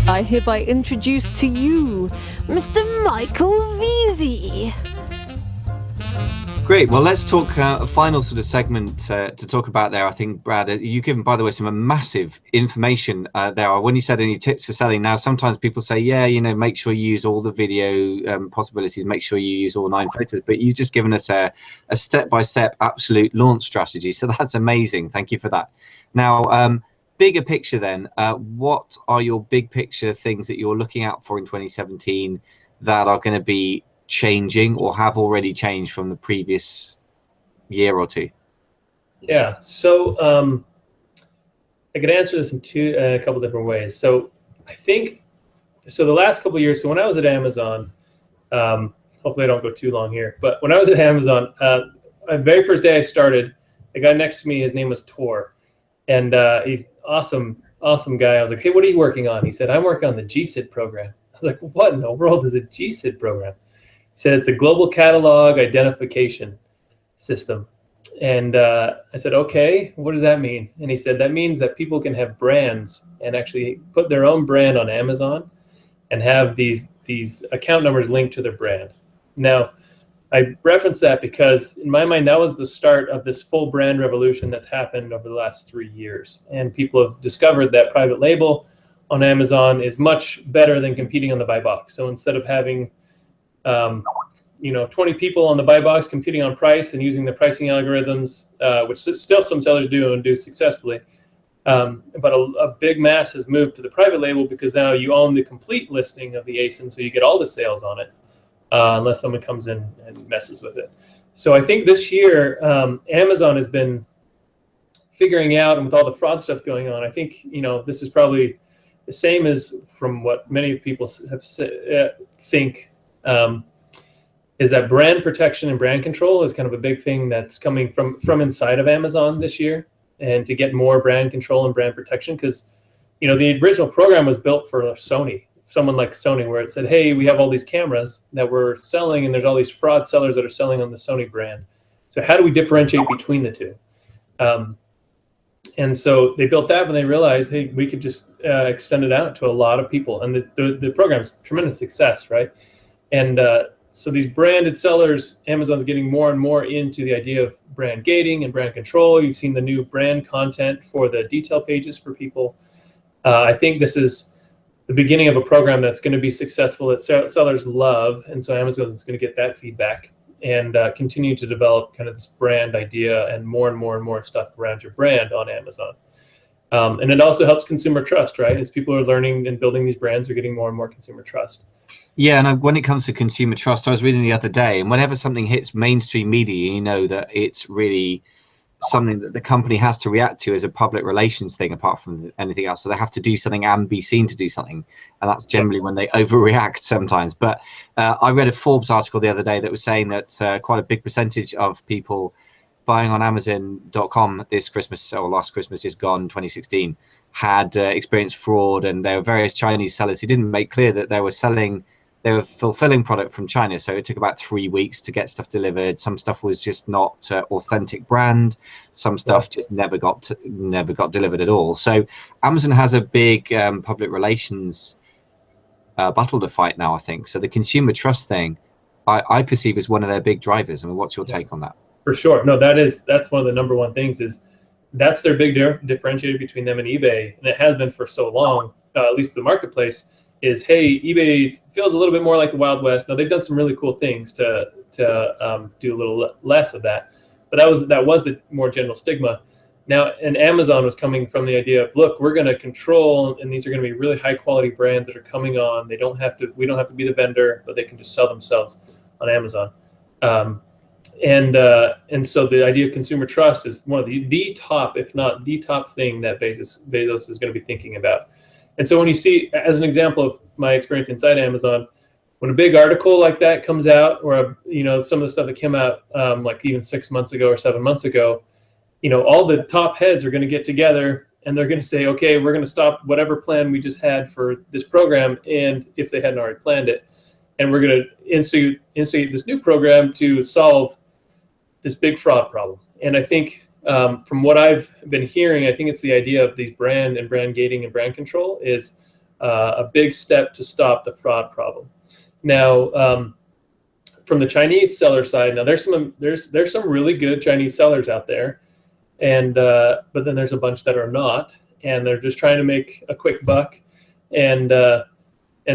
I hereby introduce to you Mr. Michael Veazey. Great. Well, let's talk a final sort of segment to talk about there. I think, Brad, you've given, by the way, some massive information there. When you said any tips for selling, now sometimes people say, yeah, you know, make sure you use all the video possibilities, make sure you use all 9 photos, but you've just given us a step-by-step absolute launch strategy. So that's amazing. Thank you for that. Now, bigger picture then, what are your big picture things that you're looking out for in 2017 that are going to be changing or have already changed from the previous year or two? Yeah, so I could answer this in a couple different ways. So I think, so the last couple of years, so when I was at Amazon, hopefully I don't go too long here, but when I was at Amazon, the very first day I started, the guy next to me, his name was Tor, and he's awesome guy. I was like, hey, what are you working on? He said, I'm working on the GSID program. I was like, what in the world is a GSID program? He said, it's a global catalog identification system. And I said, okay, what does that mean? And he said, that means that people can have brands and actually put their own brand on Amazon and have these account numbers linked to their brand. Now, I reference that because in my mind, that was the start of this full brand revolution that's happened over the last 3 years. And people have discovered that private label on Amazon is much better than competing on the buy box. So instead of having 20 people on the buy box competing on price and using the pricing algorithms, which still some sellers do and do successfully. But a big mass has moved to the private label because now you own the complete listing of the ASIN, so you get all the sales on it, unless someone comes in and messes with it. So I think this year, Amazon has been figuring out, and with all the fraud stuff going on, I think, this is probably the same as from what many people have think, is that brand protection and brand control is kind of a big thing that's coming from inside of Amazon this year, and to get more brand control and brand protection, because the original program was built for Sony, someone like Sony, where it said, hey, we have all these cameras that we're selling and there's all these fraud sellers that are selling on the Sony brand. So how do we differentiate between the two? And so they built that when they realized, hey, we could just extend it out to a lot of people. And the program's tremendous success, right? And so these branded sellers, Amazon's getting more and more into the idea of brand gating and brand control. You've seen the new brand content for the detail pages for people. I think this is the beginning of a program that's going to be successful, that sellers love. And so Amazon is going to get that feedback and continue to develop kind of this brand idea and more stuff around your brand on Amazon. And it also helps consumer trust, right? As people are learning and building these brands, they're getting more and more consumer trust. Yeah, and when it comes to consumer trust, I was reading the other day, and whenever something hits mainstream media, you know that it's really something that the company has to react to as a public relations thing, apart from anything else. So they have to do something and be seen to do something, and that's generally when they overreact sometimes. But I read a Forbes article the other day that was saying that quite a big percentage of people buying on Amazon.com this Christmas, or last Christmas is gone, 2016, had experienced fraud, and there were various Chinese sellers who didn't make clear that they were fulfilling product from China. So it took about 3 weeks to get stuff delivered. Some stuff was just not authentic brand. Some stuff just never got delivered at all. So Amazon has a big public relations battle to fight now, I think. So the consumer trust thing, I perceive as one of their big drivers. I mean, what's your take on that? For sure. No, that's one of the number one things, is that's their big differentiator between them and eBay. And it has been for so long, at least the marketplace, is, hey, eBay feels a little bit more like the Wild West. Now, they've done some really cool things to do a little less of that, but that was the more general stigma. Now, and Amazon was coming from the idea of, look, we're going to control, and these are going to be really high quality brands that are coming on. We don't have to be the vendor, but they can just sell themselves on Amazon. And so the idea of consumer trust is one of the top, if not the top thing that Bezos is going to be thinking about. And so when you see, as an example of my experience inside Amazon, when a big article like that comes out, or some of the stuff that came out like even 6 months ago or 7 months ago, all the top heads are going to get together and they're going to say, okay, we're going to stop whatever plan we just had for this program, and if they hadn't already planned it, and we're going to instigate this new program to solve this big fraud problem. And I think from what I've been hearing, I think it's the idea of these brand gating and brand control is a big step to stop the fraud problem. Now, from the Chinese seller side, now there's some really good Chinese sellers out there, and but then there's a bunch that are not, and they're just trying to make a quick buck, and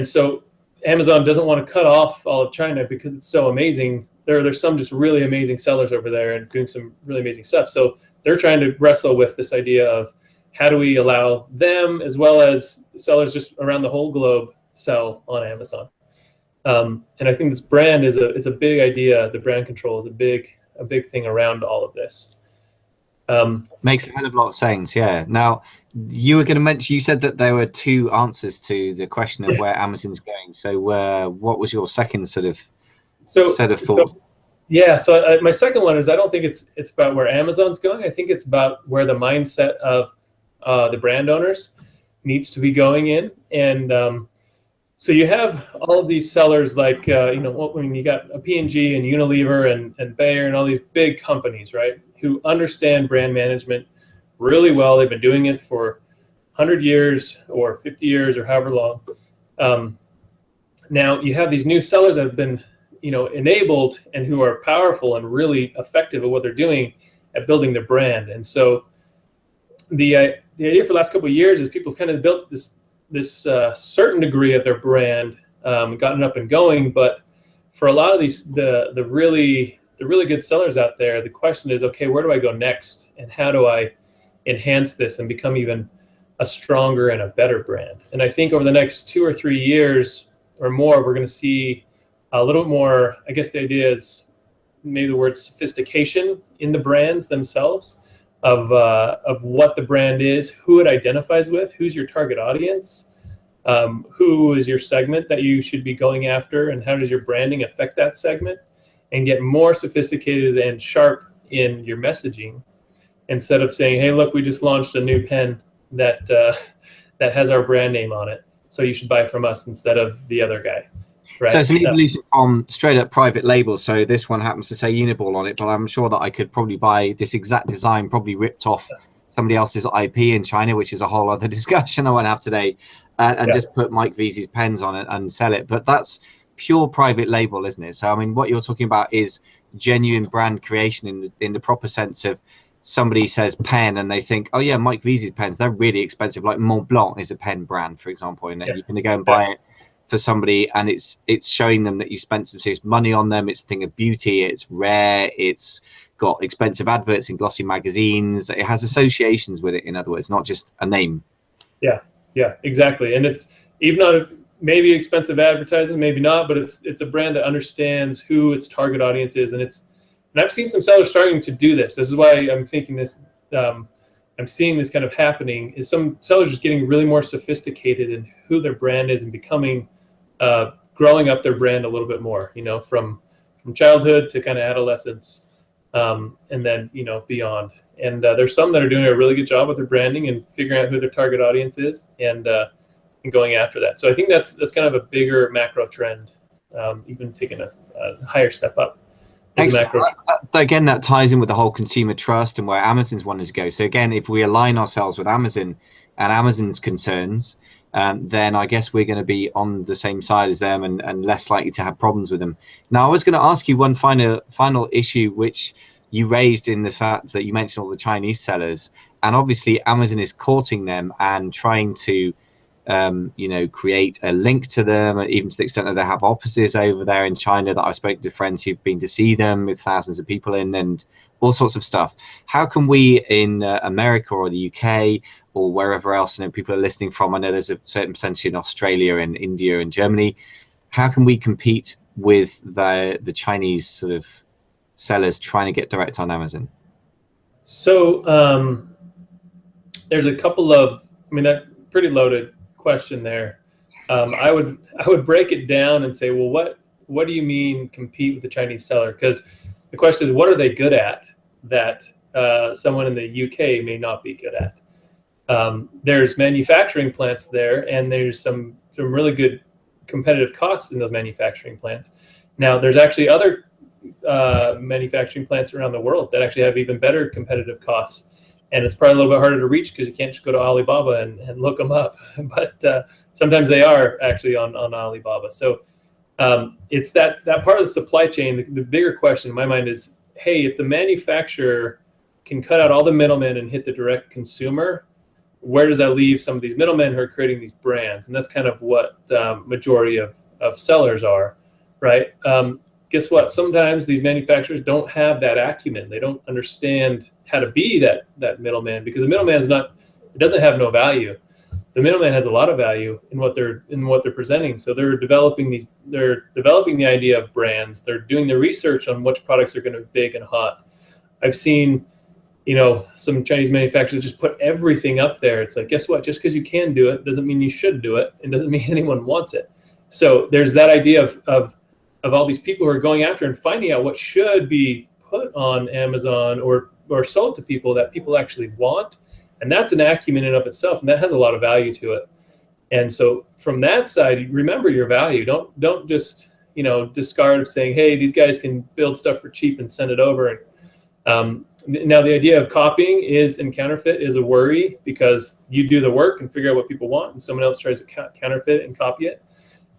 so Amazon doesn't want to cut off all of China because it's so amazing. There's some just really amazing sellers over there and doing some really amazing stuff. So they're trying to wrestle with this idea of how do we allow them as well as sellers just around the whole globe sell on Amazon. And I think this brand is a big idea. The brand control is a big thing around all of this. Makes a hell of a lot of sense. Yeah. Now, you were going to mention, you said that there were two answers to the question of where Amazon's going. So what was your second set of thoughts? So my second one is, I don't think it's about where Amazon's going. I think it's about where the mindset of the brand owners needs to be going in. And so you have all of these sellers like, you got a P&G and Unilever and Bayer and all these big companies, right, who understand brand management really well. They've been doing it for 100 years or 50 years or however long. Now you have these new sellers that have been, enabled and who are powerful and really effective at what they're doing at building their brand. And so the idea for the last couple of years is people kind of built this certain degree of their brand, gotten up and going. But for a lot of these, the really good sellers out there, the question is, okay, where do I go next? And how do I enhance this and become even a stronger and a better brand? And I think over the next 2 or 3 years or more, we're going to see a little more, I guess the idea is maybe the word sophistication in the brands themselves of what the brand is, who it identifies with, who's your target audience, who is your segment that you should be going after, and how does your branding affect that segment, and get more sophisticated and sharp in your messaging instead of saying, hey, look, we just launched a new pen that has our brand name on it, so you should buy from us instead of the other guy. Right. So it's an evolution from straight up private labels. So this one happens to say Uniball on it, but I'm sure that I could probably buy this exact design, probably ripped off somebody else's IP in China, which is a whole other discussion I won't have today, and just put Mike Veazey's pens on it and sell it. But that's pure private label, isn't it? So I mean, what you're talking about is genuine brand creation in the proper sense of somebody says pen and they think, oh yeah, Mike Veazey's pens, they're really expensive. Like Mont Blanc is a pen brand, for example, and you're going to go and buy it for somebody, and it's showing them that you spent some serious money on them. It's a thing of beauty. It's rare. It's got expensive adverts in glossy magazines. It has associations with it. In other words, not just a name. Yeah, exactly. And it's even not maybe expensive advertising, maybe not, but it's a brand that understands who its target audience is, and I've seen some sellers starting to do this. This is why I'm thinking this. I'm seeing this kind of happening. Is some sellers just getting really more sophisticated in who their brand is and becoming. Growing up their brand a little bit more, from childhood to kind of adolescence, and then, beyond. And there's some that are doing a really good job with their branding and figuring out who their target audience is and going after that. So I think that's kind of a bigger macro trend, even taking a higher step up. Again, that ties in with the whole consumer trust and where Amazon's wanting to go. So again, if we align ourselves with Amazon and Amazon's concerns, then I guess we're going to be on the same side as them and less likely to have problems with them. Now, I was going to ask you one final issue, which you raised in the fact that you mentioned all the Chinese sellers, and obviously Amazon is courting them and trying to, create a link to them, even to the extent that they have offices over there in China that I've spoken to friends who've been to see them with thousands of people in and all sorts of stuff. How can we in America or the UK or wherever else, people are listening from, I know there's a certain percentage in Australia and India and Germany, how can we compete with the Chinese sort of sellers trying to get direct on Amazon? So there's a couple of, that pretty loaded question there. I would break it down and say, well, what do you mean compete with the Chinese seller? Because the question is, what are they good at that someone in the UK may not be good at? There's manufacturing plants there, and there's some really good competitive costs in those manufacturing plants. Now, there's actually other manufacturing plants around the world that actually have even better competitive costs and it's probably a little bit harder to reach because you can't just go to Alibaba and look them up. But sometimes they are actually on Alibaba. So it's that part of the supply chain. The bigger question in my mind is, hey, if the manufacturer can cut out all the middlemen and hit the direct consumer, where does that leave some of these middlemen who are creating these brands? And that's kind of what majority of sellers are, right? Guess what? Sometimes these manufacturers don't have that acumen. They don't understand how to be that middleman, because the middleman it doesn't have no value. The middleman has a lot of value in what they're presenting. So they're developing the idea of brands. They're doing the research on which products are going to be big and hot. I've seen, some Chinese manufacturers just put everything up there. It's like, guess what? Just because you can do it doesn't mean you should do it. It doesn't mean anyone wants it. So there's that idea of all these people who are going after and finding out what should be put on Amazon or sold to people that people actually want. And that's an acumen in of itself, and that has a lot of value to it. And so from that side, remember your value. Don't just discard saying, hey, these guys can build stuff for cheap and send it over. And now the idea of copying and counterfeit is a worry, because you do the work and figure out what people want, and someone else tries to counterfeit and copy it.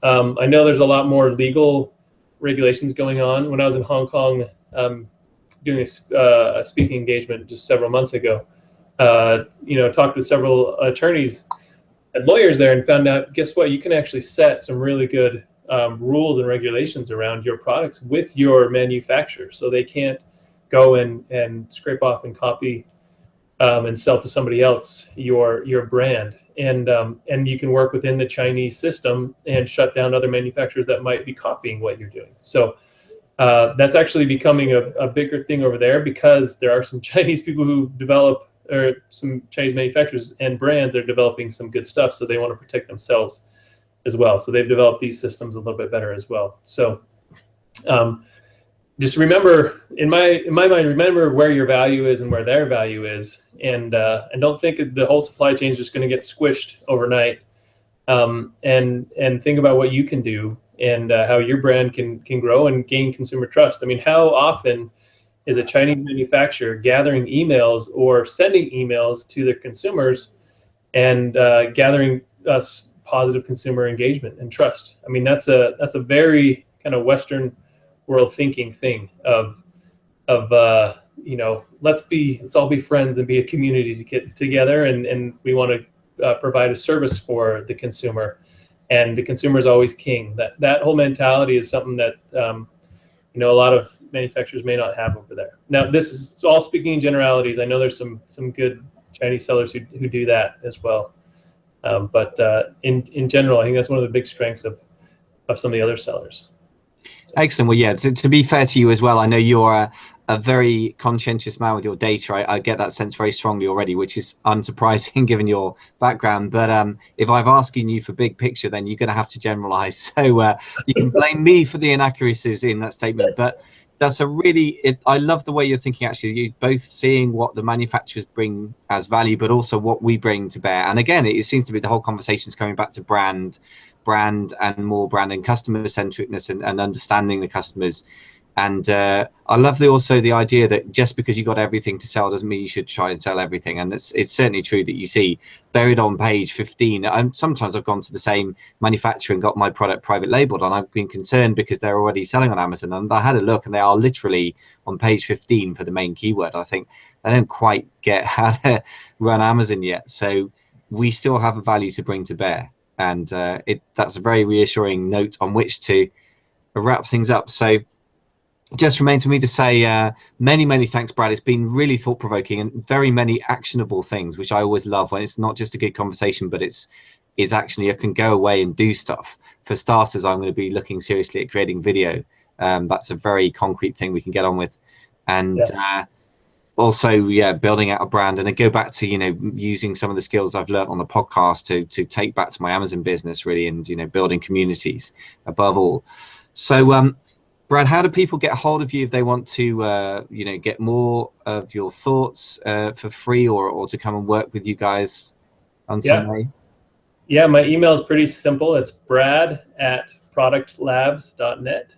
I know there's a lot more legal regulations going on. When I was in Hong Kong doing a speaking engagement just several months ago, talked with several attorneys and lawyers there, and found out, guess what? You can actually set some really good rules and regulations around your products with your manufacturer, so they can't go and scrape off and copy and sell to somebody else your brand. And you can work within the Chinese system and shut down other manufacturers that might be copying what you're doing. So that's actually becoming a bigger thing over there, because there are some Chinese people who develop, or some Chinese manufacturers and brands that are developing some good stuff. So they want to protect themselves as well. So they've developed these systems a little bit better as well. So just remember, in my mind, remember where your value is and where their value is, and don't think that the whole supply chain is just going to get squished overnight. And think about what you can do, and how your brand can grow and gain consumer trust. I mean, how often is a Chinese manufacturer gathering emails or sending emails to their consumers and gathering positive consumer engagement and trust? I mean, that's a very kind of Western world thinking thing of let's all be friends and be a community to get together, and we want to provide a service for the consumer, and the consumer is always king. That whole mentality is something that a lot of manufacturers may not have over there. Now, this is all speaking in generalities. I know there's some good Chinese sellers who do that as well, but in general, I think that's one of the big strengths of some of the other sellers. Excellent. Well, yeah, to be fair to you as well, I know you're a very conscientious man with your data. I get that sense very strongly already, which is unsurprising given your background. But if I'm asking you for big picture, then you're going to have to generalize. So you can blame me for the inaccuracies in that statement. But that's I love the way you're thinking, actually. You're both seeing what the manufacturers bring as value, but also what we bring to bear. And again, it seems to be the whole conversation is coming back to brand and more brand and customer centricness and understanding the customers. And I love also the idea that just because you got everything to sell doesn't mean you should try and sell everything. And it's certainly true that you see buried on page 15. Sometimes I've gone to the same manufacturer and got my product private labeled, and I've been concerned because they're already selling on Amazon. And I had a look, and they are literally on page 15 for the main keyword. I think they don't quite get how to run Amazon yet. So we still have a value to bring to bear. And that's a very reassuring note on which to wrap things up. So just remains for me to say many thanks, Brad. It's been really thought-provoking and very many actionable things, which I always love when it's not just a good conversation, but it's actually I can go away and do stuff. For starters, I'm going to be looking seriously at creating video. That's a very concrete thing we can get on with. And also, building out a brand, and I go back to using some of the skills I've learned on the podcast to take back to my Amazon business, really, and building communities above all. So Brad, how do people get a hold of you if they want to get more of your thoughts for free, or to come and work with you guys on some way? Yeah, my email is pretty simple. It's brad@productlabs.net.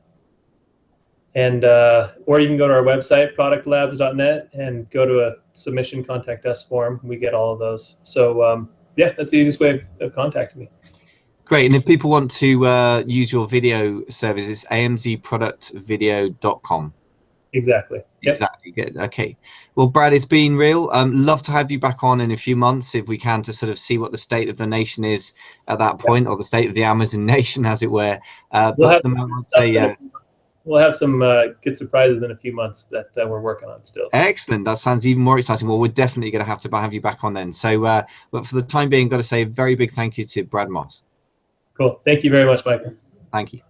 And or you can go to our website, productlabs.net, and go to a submission contact us form. We get all of those. So yeah, that's the easiest way of contacting me. Great. And if people want to use your video service, it's amzproductvideo.com. Exactly. Yep. Exactly. Good. Okay. Well, Brad, it's been real. Love to have you back on in a few months if we can, to sort of see what the state of the nation is at that point, or the state of the Amazon nation, as it were. We'll have, we'll have some good surprises in a few months that we're working on still. So. Excellent. That sounds even more exciting. Well, we're definitely going to have you back on then. So, but for the time being, got to say a very big thank you to Brad Moss. Cool. Thank you very much, Michael. Thank you.